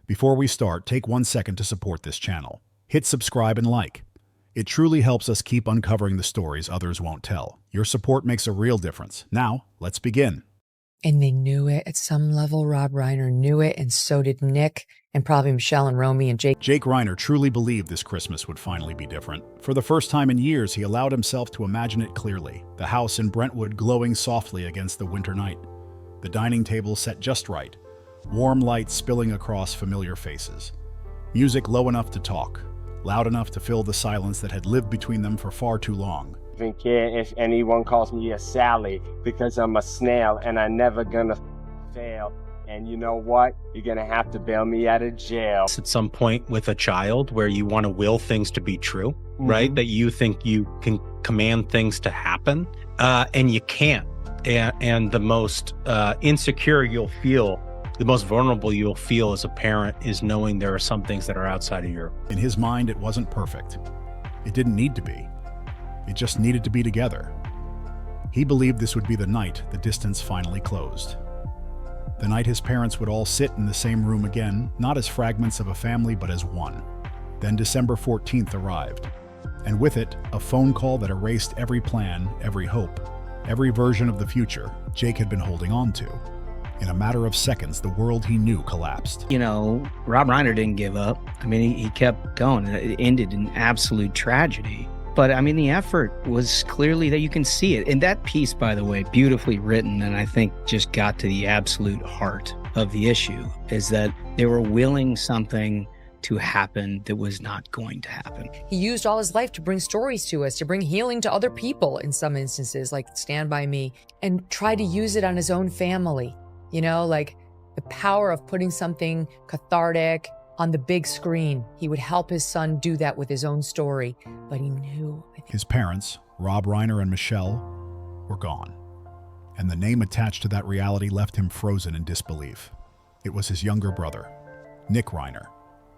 Before we start, take 1 second to support this channel. Hit subscribe and like. It truly helps us keep uncovering the stories others won't tell. Your support makes a real difference. Now, let's begin. And they knew it at some level. Rob Reiner knew it, and so did Nick, and probably Michelle and Romy and Jake. Jake Reiner truly believed this Christmas would finally be different. For the first time in years, he allowed himself to imagine it clearly. The house in Brentwood glowing softly against the winter night. The dining table set just right. Warm light spilling across familiar faces. Music low enough to talk, loud enough to fill the silence that had lived between them for far too long. I don't care if anyone calls me a Sally because I'm a snail and I'm never gonna fail. And you know what? You're gonna have to bail me out of jail. At some point with a child where you want to will things to be true, right? That you think you can command things to happen, and you can't. And the most insecure you'll feel, the most vulnerable you'll feel as a parent is knowing there are some things that are outside of your... In his mind, it wasn't perfect. It didn't need to be. It just needed to be together. He believed this would be the night the distance finally closed. The night his parents would all sit in the same room again, not as fragments of a family, but as one. Then December 14th arrived, and with it, a phone call that erased every plan, every hope, every version of the future Jake had been holding on to. In a matter of seconds, the world he knew collapsed. You know, Rob Reiner didn't give up. I mean, he kept going. It ended in absolute tragedy. But I mean, the effort was clearly that you can see it. And that piece, by the way, beautifully written, and I think just got to the absolute heart of the issue, is that they were willing something to happen that was not going to happen. He used all his life to bring stories to us, to bring healing to other people in some instances, like Stand By Me, and try to use it on his own family. You know, like the power of putting something cathartic on the big screen. He would help his son do that with his own story, but he knew. His parents, Rob Reiner and Michelle, were gone, and the name attached to that reality left him frozen in disbelief. It was his younger brother, Nick Reiner,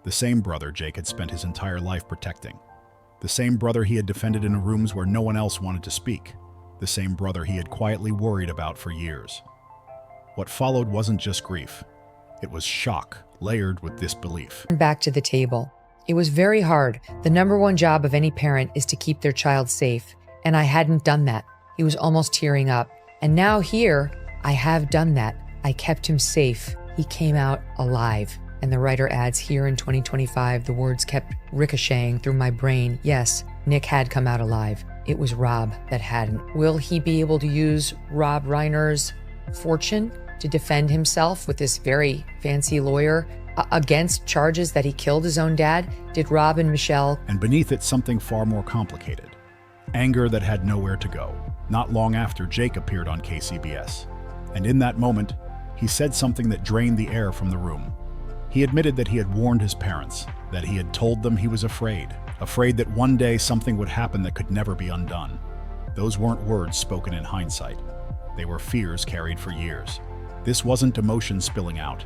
the same brother Jake had spent his entire life protecting, the same brother he had defended in rooms where no one else wanted to speak, the same brother he had quietly worried about for years. What followed wasn't just grief. It was shock, layered with disbelief. Back to the table. It was very hard. The number one job of any parent is to keep their child safe, and I hadn't done that. He was almost tearing up. And now here, I have done that. I kept him safe. He came out alive. And the writer adds, here in 2025, the words kept ricocheting through my brain. Yes, Nick had come out alive. It was Rob that hadn't. Will he be able to use Rob Reiner's fortune to defend himself with this very fancy lawyer against charges that he killed his own dad? Did Rob and Michelle? And beneath it, something far more complicated. Anger that had nowhere to go. Not long after, Jake appeared on KCBS. And in that moment, he said something that drained the air from the room. He admitted that he had warned his parents, that he had told them he was afraid that one day something would happen that could never be undone. Those weren't words spoken in hindsight. They were fears carried for years. This wasn't emotion spilling out.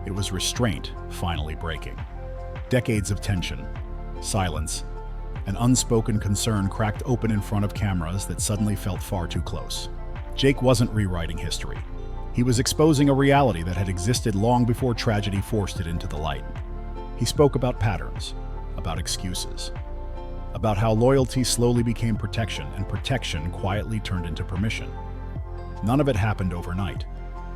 It was restraint finally breaking. Decades of tension, silence, an unspoken concern cracked open in front of cameras that suddenly felt far too close. Jake wasn't rewriting history. He was exposing a reality that had existed long before tragedy forced it into the light. He spoke about patterns, about excuses, about how loyalty slowly became protection and protection quietly turned into permission. None of it happened overnight.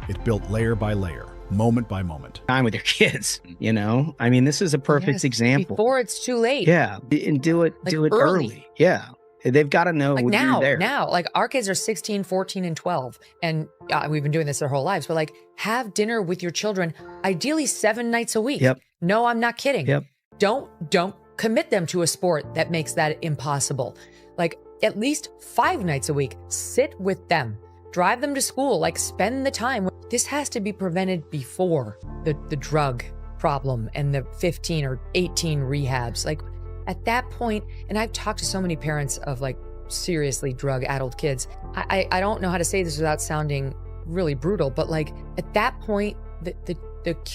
It built layer by layer, moment by moment. Time with your kids, you know? I mean, this is a perfect example. Before it's too late. Yeah, and do it early. Yeah. They've got to know like you're there. Now, like our kids are 16, 14, and 12. And we've been doing this their whole lives. But like, have dinner with your children, ideally 7 nights a week. Yep. No, I'm not kidding. Yep. Don't commit them to a sport that makes that impossible. Like at least 5 nights a week, sit with them, drive them to school, like spend the time. This has to be prevented before the drug problem and the 15 or 18 rehabs. Like at that point, and I've talked to so many parents of like seriously drug-addled kids. I don't know how to say this without sounding really brutal, but like at that point,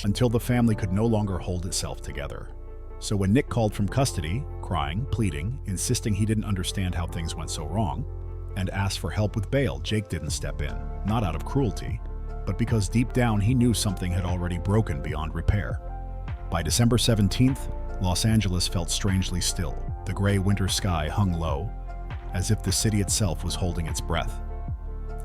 until the family could no longer hold itself together. So when Nick called from custody, crying, pleading, insisting he didn't understand how things went so wrong, and asked for help with bail, Jake didn't step in, not out of cruelty, but because deep down he knew something had already broken beyond repair. By December 17th, Los Angeles felt strangely still. The gray winter sky hung low, as if the city itself was holding its breath.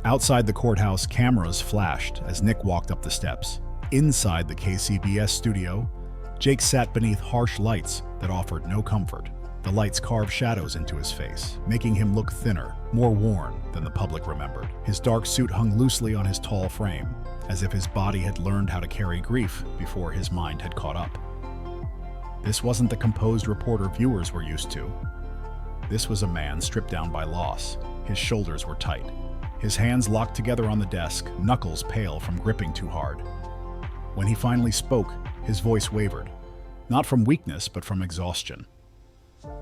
Outside the courthouse, cameras flashed as Nick walked up the steps. Inside the KCBS studio, Jake sat beneath harsh lights that offered no comfort. The lights carved shadows into his face, making him look thinner, more worn than the public remembered. His dark suit hung loosely on his tall frame, as if his body had learned how to carry grief before his mind had caught up. This wasn't the composed reporter viewers were used to. This was a man stripped down by loss. His shoulders were tight, his hands locked together on the desk, knuckles pale from gripping too hard. When he finally spoke, his voice wavered, not from weakness, but from exhaustion.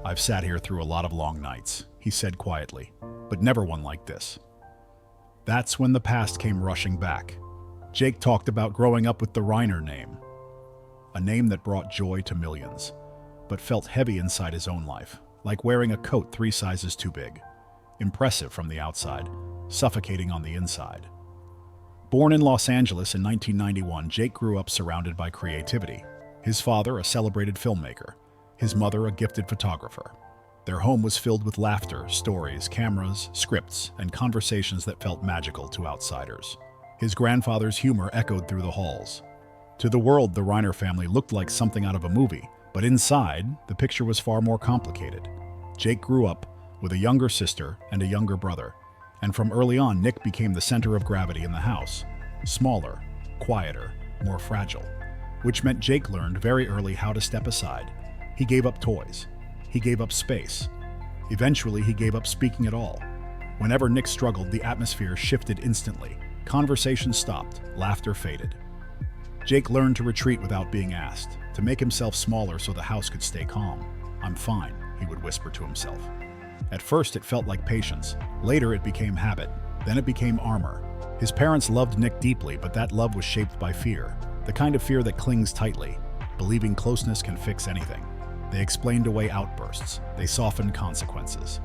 "I've sat here through a lot of long nights," he said quietly, "but never one like this." That's when the past came rushing back. Jake talked about growing up with the Reiner name, a name that brought joy to millions, but felt heavy inside his own life, like wearing a coat 3 sizes too big. Impressive from the outside, suffocating on the inside. Born in Los Angeles in 1991, Jake grew up surrounded by creativity. His father, a celebrated filmmaker, his mother, a gifted photographer. Their home was filled with laughter, stories, cameras, scripts, and conversations that felt magical to outsiders. His grandfather's humor echoed through the halls. To the world, the Reiner family looked like something out of a movie, but inside, the picture was far more complicated. Jake grew up with a younger sister and a younger brother, and from early on, Nick became the center of gravity in the house. Smaller, quieter, more fragile, which meant Jake learned very early how to step aside. He gave up toys. He gave up space. Eventually, he gave up speaking at all. Whenever Nick struggled, the atmosphere shifted instantly. Conversation stopped, laughter faded. Jake learned to retreat without being asked, to make himself smaller so the house could stay calm. "I'm fine," he would whisper to himself. At first, it felt like patience. Later, it became habit. Then it became armor. His parents loved Nick deeply, but that love was shaped by fear. The kind of fear that clings tightly, believing closeness can fix anything. They explained away outbursts. They softened consequences.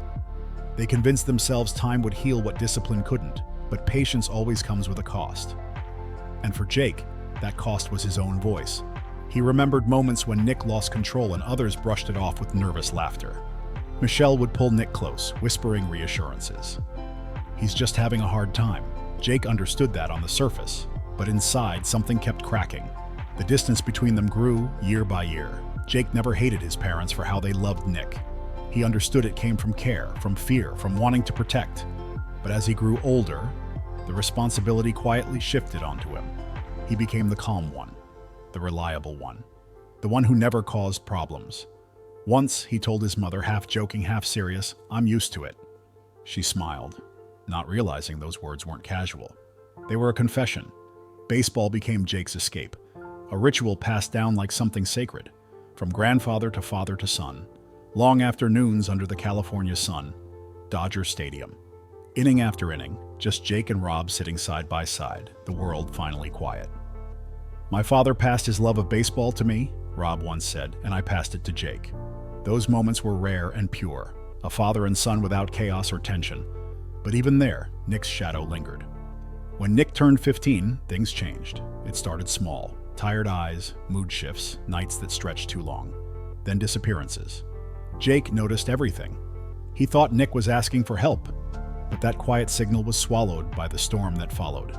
They convinced themselves time would heal what discipline couldn't, but patience always comes with a cost. And for Jake, that cost was his own voice. He remembered moments when Nick lost control and others brushed it off with nervous laughter. Michelle would pull Nick close, whispering reassurances. "He's just having a hard time." Jake understood that on the surface, but inside something kept cracking. The distance between them grew year by year. Jake never hated his parents for how they loved Nick. He understood it came from care, from fear, from wanting to protect. But as he grew older, the responsibility quietly shifted onto him. He became the calm one, the reliable one, the one who never caused problems. Once, he told his mother, half joking, half serious, "I'm used to it." She smiled, not realizing those words weren't casual. They were a confession. Baseball became Jake's escape, a ritual passed down like something sacred, from grandfather to father to son. Long afternoons under the California sun, Dodger Stadium. Inning after inning, just Jake and Rob sitting side by side, the world finally quiet. "My father passed his love of baseball to me," Rob once said, "and I passed it to Jake." Those moments were rare and pure, a father and son without chaos or tension. But even there, Nick's shadow lingered. When Nick turned 15, things changed. It started small. Tired eyes, mood shifts, nights that stretched too long. Then disappearances. Jake noticed everything. He thought Nick was asking for help, but that quiet signal was swallowed by the storm that followed.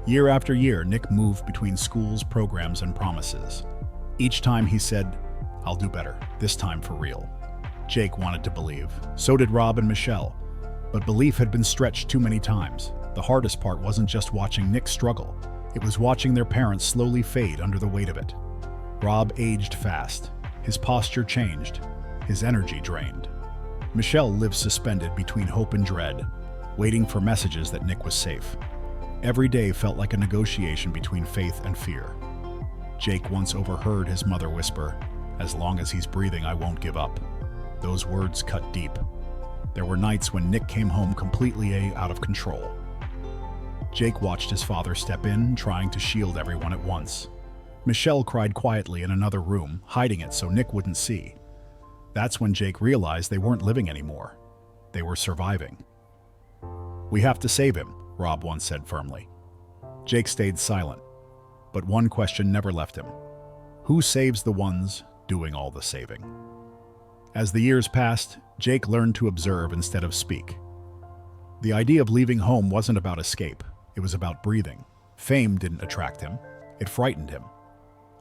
Year after year, Nick moved between schools, programs, and promises. Each time he said, "I'll do better, this time for real." Jake wanted to believe. So did Rob and Michelle. But belief had been stretched too many times. The hardest part wasn't just watching Nick struggle. It was watching their parents slowly fade under the weight of it. Rob aged fast. His posture changed. His energy drained. Michelle lived suspended between hope and dread, waiting for messages that Nick was safe. Every day felt like a negotiation between faith and fear. Jake once overheard his mother whisper, "As long as he's breathing, I won't give up." Those words cut deep. There were nights when Nick came home completely out of control. Jake watched his father step in, trying to shield everyone at once. Michelle cried quietly in another room, hiding it so Nick wouldn't see. That's when Jake realized they weren't living anymore. They were surviving. "We have to save him," Rob once said firmly. Jake stayed silent, but one question never left him. Who saves the ones doing all the saving? As the years passed, Jake learned to observe instead of speak. The idea of leaving home wasn't about escape, it was about breathing. Fame didn't attract him, it frightened him.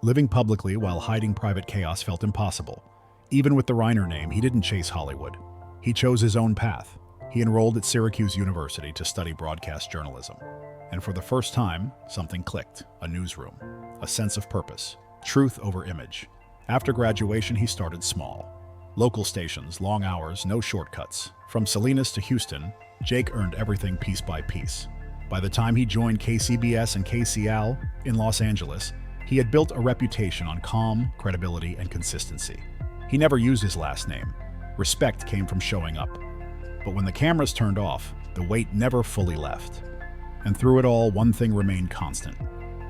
Living publicly while hiding private chaos felt impossible. Even with the Reiner name, he didn't chase Hollywood. He chose his own path. He enrolled at Syracuse University to study broadcast journalism. And for the first time, something clicked. A newsroom, a sense of purpose, truth over image. After graduation, he started small. Local stations, long hours, no shortcuts. From Salinas to Houston, Jake earned everything piece by piece. By the time he joined KCBS and KCAL in Los Angeles, he had built a reputation on calm, credibility, and consistency. He never used his last name. Respect came from showing up. But when the cameras turned off, the weight never fully left. And through it all, one thing remained constant: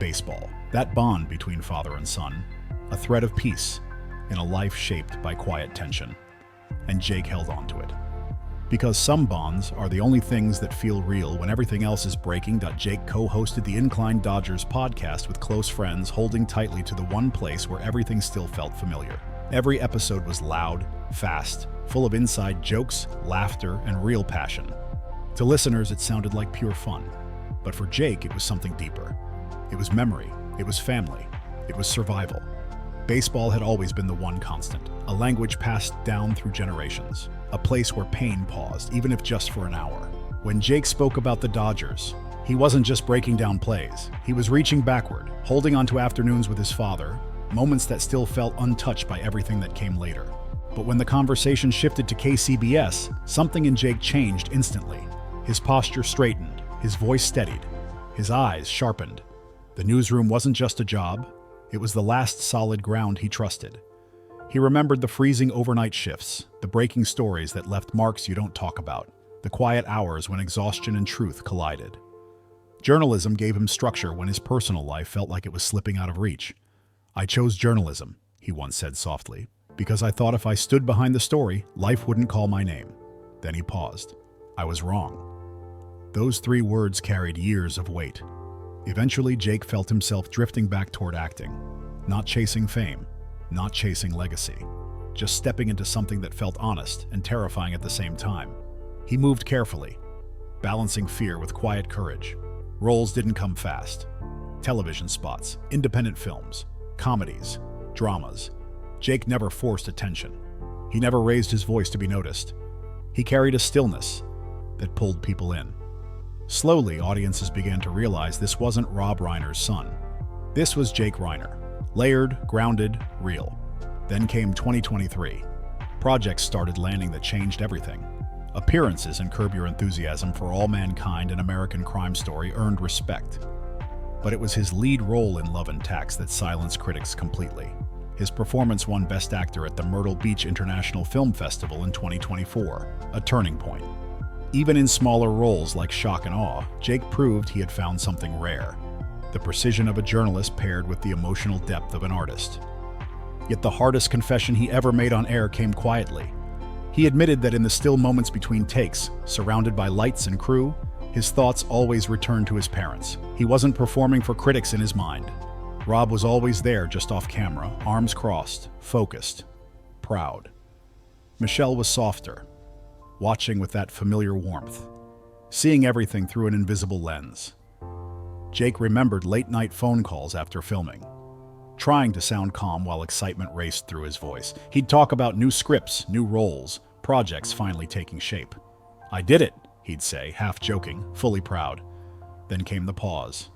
baseball. That bond between father and son, a thread of peace in a life shaped by quiet tension. And Jake held on to it. Because some bonds are the only things that feel real when everything else is breaking. Jake co-hosted the Inclined Dodgers podcast with close friends, holding tightly to the one place where everything still felt familiar. Every episode was loud, fast, full of inside jokes, laughter, and real passion. To listeners, it sounded like pure fun. But for Jake, it was something deeper. It was memory, it was family, it was survival. Baseball had always been the one constant, a language passed down through generations, a place where pain paused, even if just for an hour. When Jake spoke about the Dodgers, he wasn't just breaking down plays. He was reaching backward, holding onto afternoons with his father, moments that still felt untouched by everything that came later. But when the conversation shifted to KCBS, something in Jake changed instantly. His posture straightened, his voice steadied, his eyes sharpened. The newsroom wasn't just a job, it was the last solid ground he trusted. He remembered the freezing overnight shifts, the breaking stories that left marks you don't talk about, the quiet hours when exhaustion and truth collided. Journalism gave him structure when his personal life felt like it was slipping out of reach. "I chose journalism," he once said softly, "because I thought if I stood behind the story, life wouldn't call my name." Then he paused. "I was wrong." Those 3 words carried years of weight. Eventually, Jake felt himself drifting back toward acting, not chasing fame, not chasing legacy, just stepping into something that felt honest and terrifying at the same time. He moved carefully, balancing fear with quiet courage. Roles didn't come fast. Television spots, independent films, comedies, dramas. Jake never forced attention. He never raised his voice to be noticed. He carried a stillness that pulled people in. Slowly, audiences began to realize this wasn't Rob Reiner's son. This was Jake Reiner. Layered, grounded, real. Then came 2023. Projects started landing that changed everything. Appearances in Curb Your Enthusiasm, For All Mankind, and American Crime Story earned respect. But it was his lead role in Love and Tax that silenced critics completely. His performance won Best Actor at the Myrtle Beach International Film Festival in 2024, a turning point. Even in smaller roles like Shock and Awe, Jake proved he had found something rare: the precision of a journalist paired with the emotional depth of an artist. Yet the hardest confession he ever made on air came quietly. He admitted that in the still moments between takes, surrounded by lights and crew, his thoughts always returned to his parents. He wasn't performing for critics in his mind. Rob was always there, just off camera, arms crossed, focused, proud. Michelle was softer, watching with that familiar warmth, seeing everything through an invisible lens. Jake remembered late-night phone calls after filming, trying to sound calm while excitement raced through his voice. He'd talk about new scripts, new roles, projects finally taking shape. "I did it," he'd say, half joking, fully proud. Then came the pause.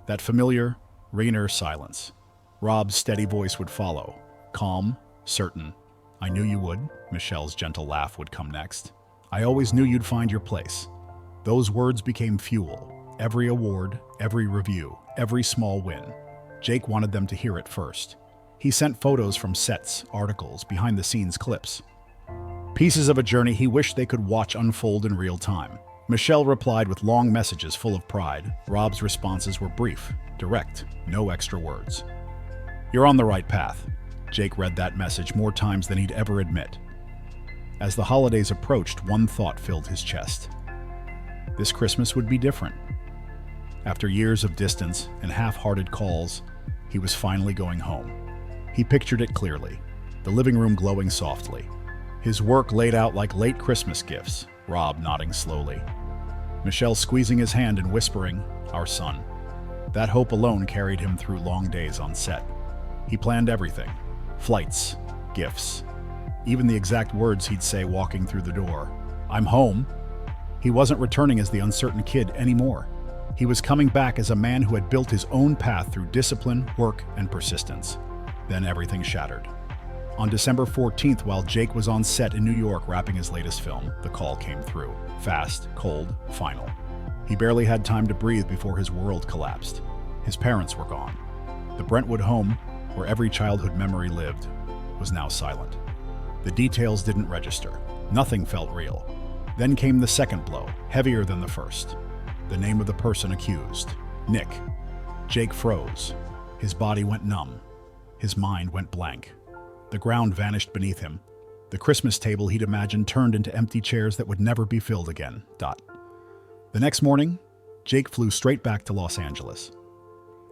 That familiar, Reiner silence. Rob's steady voice would follow, calm, certain. "I knew you would." Michelle's gentle laugh would come next. "I always knew you'd find your place." Those words became fuel. Every award, every review, every small win. Jake wanted them to hear it first. He sent photos from sets, articles, behind-the-scenes clips. Pieces of a journey he wished they could watch unfold in real time. Michelle replied with long messages full of pride. Rob's responses were brief, direct, no extra words. "You're on the right path." Jake read that message more times than he'd ever admit. As the holidays approached, one thought filled his chest. This Christmas would be different. After years of distance and half-hearted calls, he was finally going home. He pictured it clearly, the living room glowing softly, his work laid out like late Christmas gifts, Rob nodding slowly, Michelle squeezing his hand and whispering, "Our son." That hope alone carried him through long days on set. He planned everything, flights, gifts, even the exact words he'd say walking through the door. "I'm home." He wasn't returning as the uncertain kid anymore. He was coming back as a man who had built his own path through discipline, work, and persistence. Then everything shattered. On December 14th, while Jake was on set in New York wrapping his latest film, the call came through. Fast, cold, final. He barely had time to breathe before his world collapsed. His parents were gone. The Brentwood home, where every childhood memory lived, was now silent. The details didn't register. Nothing felt real. Then came the second blow, heavier than the first. The name of the person accused, Nick. Jake froze. His body went numb. His mind went blank. The ground vanished beneath him. The Christmas table he'd imagined turned into empty chairs that would never be filled again. The next morning, Jake flew straight back to Los Angeles.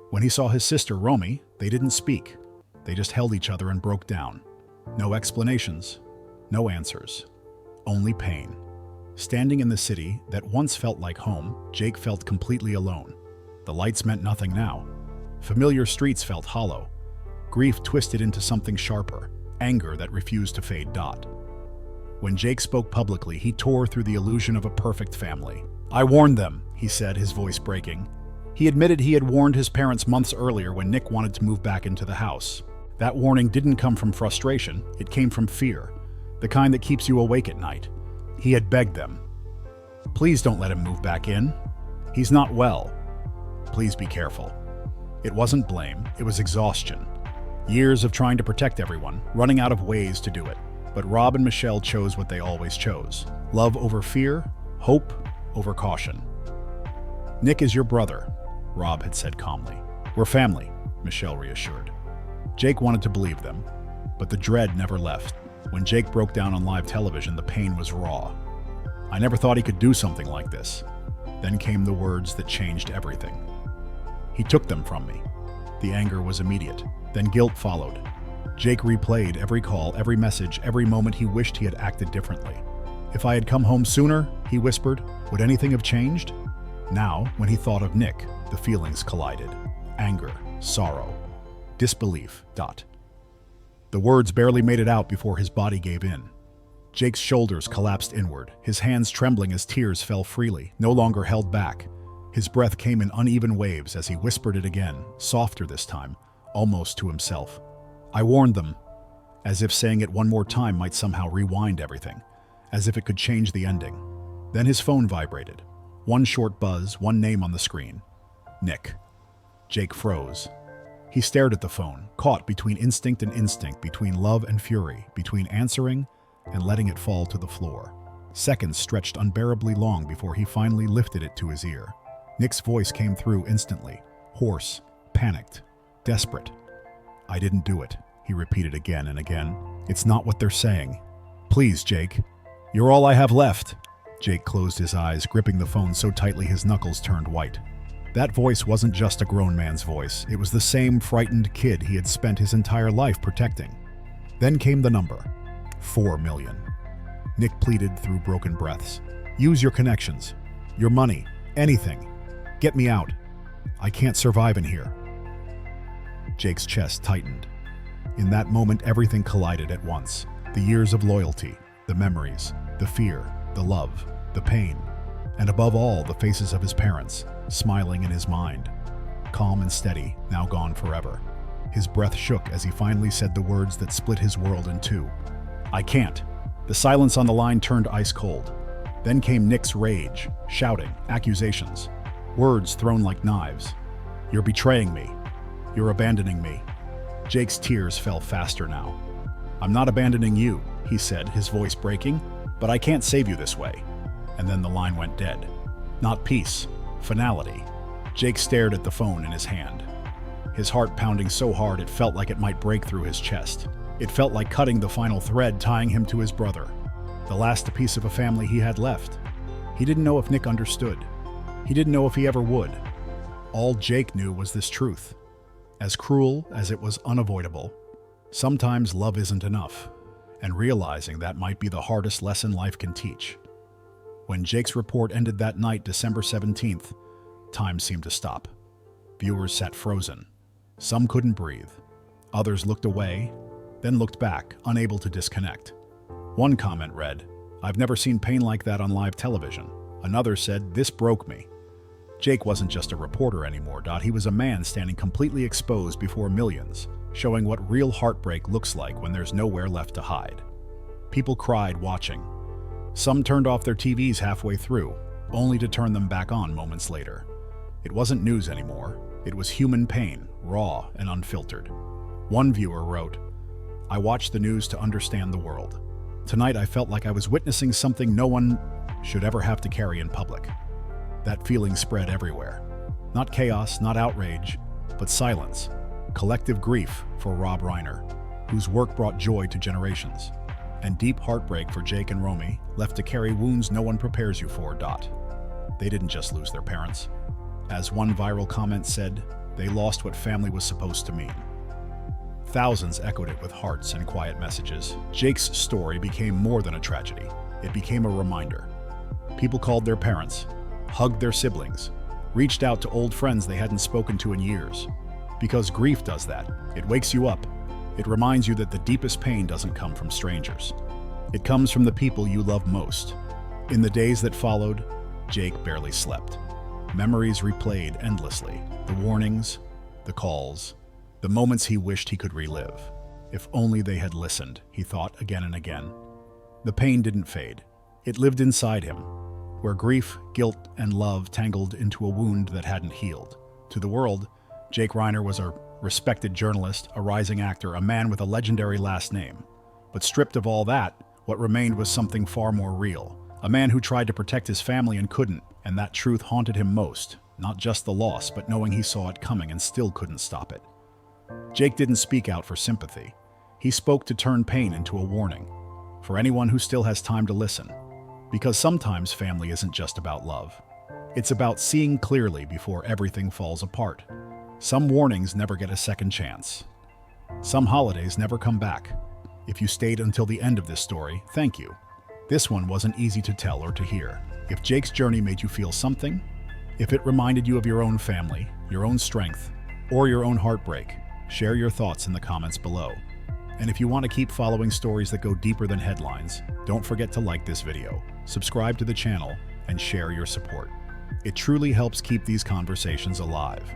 When he saw his sister, Romy, they didn't speak. They just held each other and broke down. No explanations, no answers, only pain. Standing in the city that once felt like home, Jake felt completely alone. The lights meant nothing now. Familiar streets felt hollow. Grief twisted into something sharper, anger that refused to fade. When Jake spoke publicly, he tore through the illusion of a perfect family. "I warned them," he said, his voice breaking. He admitted he had warned his parents months earlier when Nick wanted to move back into the house. That warning didn't come from frustration, it came from fear, the kind that keeps you awake at night. He had begged them. "Please don't let him move back in. He's not well. Please be careful." It wasn't blame, it was exhaustion. Years of trying to protect everyone, running out of ways to do it. But Rob and Michelle chose what they always chose. Love over fear, hope over caution. "Nick is your brother," Rob had said calmly. "We're family," Michelle reassured. Jake wanted to believe them, but the dread never left. When Jake broke down on live television, the pain was raw. "I never thought he could do something like this." Then came the words that changed everything. "He took them from me." The anger was immediate. Then guilt followed. Jake replayed every call, every message, every moment he wished he had acted differently. "If I had come home sooner," he whispered, "would anything have changed?" Now, when he thought of Nick, the feelings collided. Anger, sorrow, disbelief. The words barely made it out before his body gave in. Jake's shoulders collapsed inward, his hands trembling as tears fell freely, no longer held back. His breath came in uneven waves as he whispered it again, softer this time, almost to himself. "I warned them," as if saying it one more time might somehow rewind everything, as if it could change the ending. Then his phone vibrated. One short buzz, one name on the screen. Nick. Jake froze. He stared at the phone, caught between instinct and instinct, between love and fury, between answering and letting it fall to the floor. Seconds stretched unbearably long before he finally lifted it to his ear. Nick's voice came through instantly, hoarse, panicked, desperate. "I didn't do it," he repeated again and again. "It's not what they're saying. Please, Jake. You're all I have left." Jake closed his eyes, gripping the phone so tightly his knuckles turned white. That voice wasn't just a grown man's voice. It was the same frightened kid he had spent his entire life protecting. Then came the number. 4 million. Nick pleaded through broken breaths. "Use your connections. Your money. Anything. Get me out. I can't survive in here." Jake's chest tightened. In that moment, everything collided at once. The years of loyalty, the memories, the fear, the love, the pain, and above all, the faces of his parents, smiling in his mind. Calm and steady, now gone forever. His breath shook as he finally said the words that split his world in two. "I can't." The silence on the line turned ice cold. Then came Nick's rage, shouting, accusations, words thrown like knives. "You're betraying me. You're abandoning me." Jake's tears fell faster now. "I'm not abandoning you," he said, his voice breaking, "but I can't save you this way." And then the line went dead. Not peace, finality. Jake stared at the phone in his hand. His heart pounding so hard it felt like it might break through his chest. It felt like cutting the final thread tying him to his brother, the last piece of a family he had left. He didn't know if Nick understood. He didn't know if he ever would. All Jake knew was this truth. As cruel as it was unavoidable, Sometimes love isn't enough, and realizing that might be the hardest lesson life can teach. When Jake's report ended that night, December 17th, time seemed to stop. Viewers sat frozen. Some couldn't breathe. Others looked away, then looked back, unable to disconnect. One comment read, "I've never seen pain like that on live television." Another said, "This broke me." Jake wasn't just a reporter anymore, He was a man standing completely exposed before millions, showing what real heartbreak looks like when there's nowhere left to hide. People cried watching. Some turned off their TVs halfway through, only to turn them back on moments later. It wasn't news anymore. It was human pain, raw and unfiltered. One viewer wrote, "I watched the news to understand the world. Tonight I felt like I was witnessing something no one should ever have to carry in public." That feeling spread everywhere. Not chaos, not outrage, but silence. Collective grief for Rob Reiner, whose work brought joy to generations. And deep heartbreak for Jake and Romy, left to carry wounds no one prepares you for. They didn't just lose their parents. As one viral comment said, they lost what family was supposed to mean. Thousands echoed it with hearts and quiet messages. Jake's story became more than a tragedy. It became a reminder. People called their parents, hugged their siblings, reached out to old friends they hadn't spoken to in years. Because grief does that. It wakes you up. It reminds you that the deepest pain doesn't come from strangers. It comes from the people you love most. In the days that followed, Jake barely slept. Memories replayed endlessly. The warnings, the calls, the moments he wished he could relive. If only they had listened, he thought again and again. The pain didn't fade. It lived inside him, where grief, guilt, and love tangled into a wound that hadn't healed. To the world, Jake Reiner was a respected journalist, a rising actor, a man with a legendary last name. But stripped of all that, what remained was something far more real. A man who tried to protect his family and couldn't, and that truth haunted him most. Not just the loss, but knowing he saw it coming and still couldn't stop it. Jake didn't speak out for sympathy. He spoke to turn pain into a warning. For anyone who still has time to listen. Because sometimes family isn't just about love. It's about seeing clearly before everything falls apart. Some warnings never get a second chance. Some holidays never come back. If you stayed until the end of this story, thank you. This one wasn't easy to tell or to hear. If Jake's journey made you feel something, if it reminded you of your own family, your own strength, or your own heartbreak, share your thoughts in the comments below. And if you want to keep following stories that go deeper than headlines, don't forget to like this video, subscribe to the channel, and share your support. It truly helps keep these conversations alive.